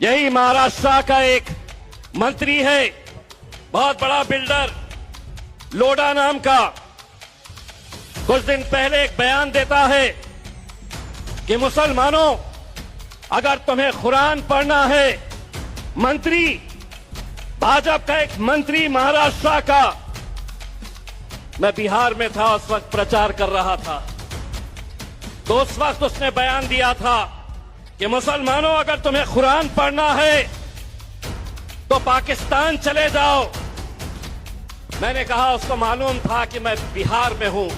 यही महाराष्ट्र का एक मंत्री है, बहुत बड़ा बिल्डर, लोढ़ा नाम का। कुछ दिन पहले एक बयान देता है कि मुसलमानों, अगर तुम्हें कुरान पढ़ना है, मंत्री, भाजपा का एक मंत्री महाराष्ट्र का, मैं बिहार में था उस वक्त प्रचार कर रहा था, तो उस वक्त उसने बयान दिया था कि मुसलमानों, अगर तुम्हें कुरान पढ़ना है तो पाकिस्तान चले जाओ। मैंने कहा उसको मालूम था कि मैं बिहार में हूं,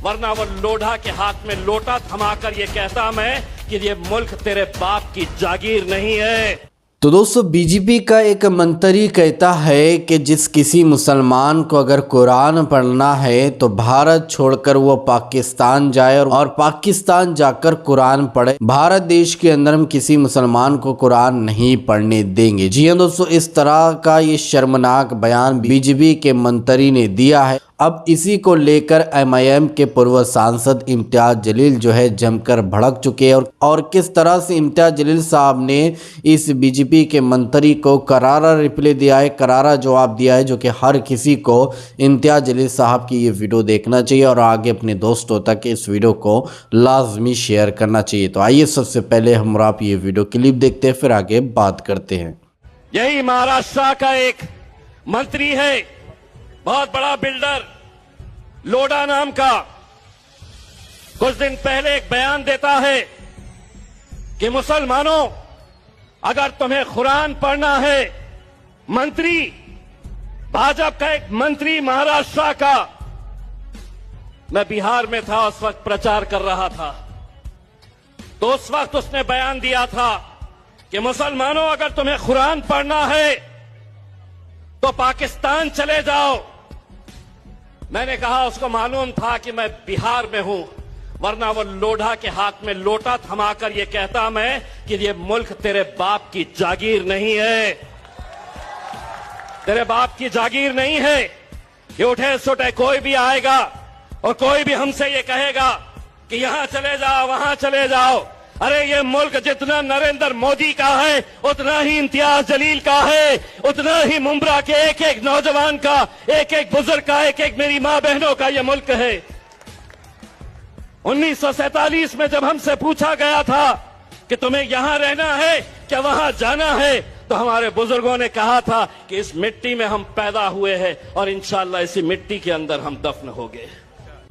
वरना वो लोढ़ा के हाथ में लोटा थमाकर ये कहता मैं कि ये मुल्क तेरे बाप की जागीर नहीं है। तो दोस्तों, बीजेपी का एक मंत्री कहता है कि जिस किसी मुसलमान को अगर कुरान पढ़ना है तो भारत छोड़कर वो पाकिस्तान जाए और पाकिस्तान जाकर कुरान पढ़े। भारत देश के अंदर हम किसी मुसलमान को कुरान नहीं पढ़ने देंगे। जी हाँ दोस्तों, इस तरह का ये शर्मनाक बयान बीजेपी के मंत्री ने दिया है। अब इसी को लेकर एमआईएम के पूर्व सांसद इम्तियाज जलील जो है जमकर भड़क चुके हैं और किस तरह से इम्तियाज जलील साहब ने इस बीजेपी के मंत्री को करारा रिप्लाई दिया है, करारा जवाब दिया है, जो कि हर किसी को इम्तियाज जलील साहब की ये वीडियो देखना चाहिए और आगे अपने दोस्तों तक इस वीडियो को लाजमी शेयर करना चाहिए। तो आइए सबसे पहले हम आप ये वीडियो क्लिप देखते हैं, फिर आगे बात करते हैं। यही महाराष्ट्र का एक मंत्री है, बहुत बड़ा बिल्डर, लोढ़ा नाम का। कुछ दिन पहले एक बयान देता है कि मुसलमानों, अगर तुम्हें कुरान पढ़ना है, मंत्री, भाजपा का एक मंत्री महाराष्ट्र का, मैं बिहार में था उस वक्त प्रचार कर रहा था, तो उस वक्त उसने बयान दिया था कि मुसलमानों, अगर तुम्हें कुरान पढ़ना है तो पाकिस्तान चले जाओ। मैंने कहा उसको मालूम था कि मैं बिहार में हूं, वरना वो लोढ़ा के हाथ में लोटा थमाकर ये कहता मैं कि ये मुल्क तेरे बाप की जागीर नहीं है, तेरे बाप की जागीर नहीं है। ये उठे सुटे कोई भी आएगा और कोई भी हमसे ये कहेगा कि यहां चले जाओ, वहां चले जाओ। अरे ये मुल्क जितना नरेंद्र मोदी का है उतना ही इम्तियाज जलील का है, उतना ही मुंब्रा के एक एक नौजवान का, एक एक बुजुर्ग का, एक एक मेरी मां बहनों का ये मुल्क है। 1947 में जब हमसे पूछा गया था कि तुम्हें यहां रहना है क्या वहां जाना है, तो हमारे बुजुर्गों ने कहा था कि इस मिट्टी में हम पैदा हुए हैं और इंशाअल्लाह इसी मिट्टी के अंदर हम दफन होंगे।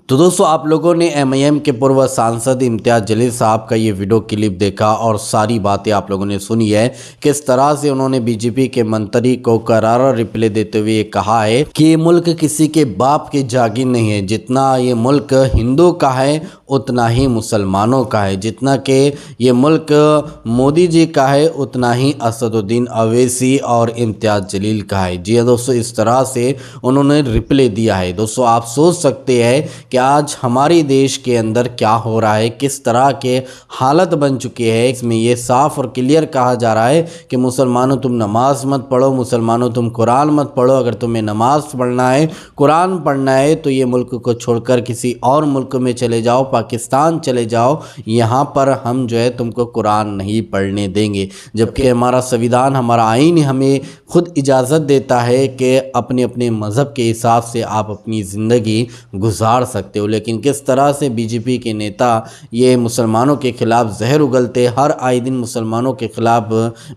तो दोस्तों, आप लोगों ने एमआईएम के पूर्व सांसद इम्तियाज जलील साहब का ये वीडियो क्लिप देखा और सारी बातें आप लोगों ने सुनी है। किस तरह से उन्होंने बीजेपी के मंत्री को करारा रिप्लाई देते हुए कहा है कि ये मुल्क किसी के बाप की जागीर नहीं है, जितना ये मुल्क हिंदू का है उतना ही मुसलमानों का है, जितना कि ये मुल्क मोदी जी का है उतना ही असदुद्दीन अवैसी और इम्तियाज जलील का है। जी हाँ दोस्तों, इस तरह से उन्होंने रिप्लाई दिया है। दोस्तों, आप सोच सकते हैं कि आज हमारे देश के अंदर क्या हो रहा है, किस तरह के हालत बन चुके हैं। इसमें ये साफ और क्लियर कहा जा रहा है कि मुसलमानों तुम नमाज मत पढ़ो, मुसलमानों तुम कुरान मत पढ़ो। अगर तुम्हें नमाज पढ़ना है, कुरान पढ़ना है तो ये मुल्क को छोड़कर किसी और मुल्क में चले जाओ, पाकिस्तान चले जाओ, यहाँ पर हम जो है तुमको कुरान नहीं पढ़ने देंगे। जबकि हमारा संविधान, हमारा आईन हमें खुद इजाज़त देता है कि अपने अपने मज़हब के हिसाब से आप अपनी ज़िंदगी गुजार सकते हो। लेकिन किस तरह से बीजेपी के नेता ये मुसलमानों के खिलाफ जहर उगलते, हर आए दिन मुसलमानों के खिलाफ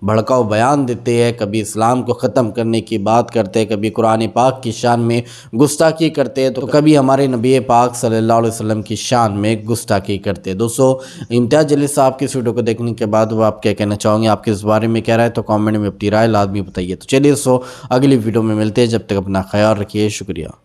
भड़काऊ बयान देते हैं, कभी इस्लाम को ख़त्म करने की बात करते हैं, कभी कुरान पाक की शान में गुस्ताखी करते हैं, तो कभी हमारे नबी पाक सल्लल्लाहु अलैहि वसल्लम की शान में गुस्ताखी करते हैं। दोस्तों, इम्तियाज जलील साहब की इस वीडियो को देखने के बाद वो आप क्या कहना चाहोगे, आपके इस बारे में क्या राय, तो कमेंट में अपनी राय लाजमी बताइए। तो चलिए दोस्तों, अगली वीडियो में मिलते हैं, जब तक अपना ख्याल रखिए, शुक्रिया।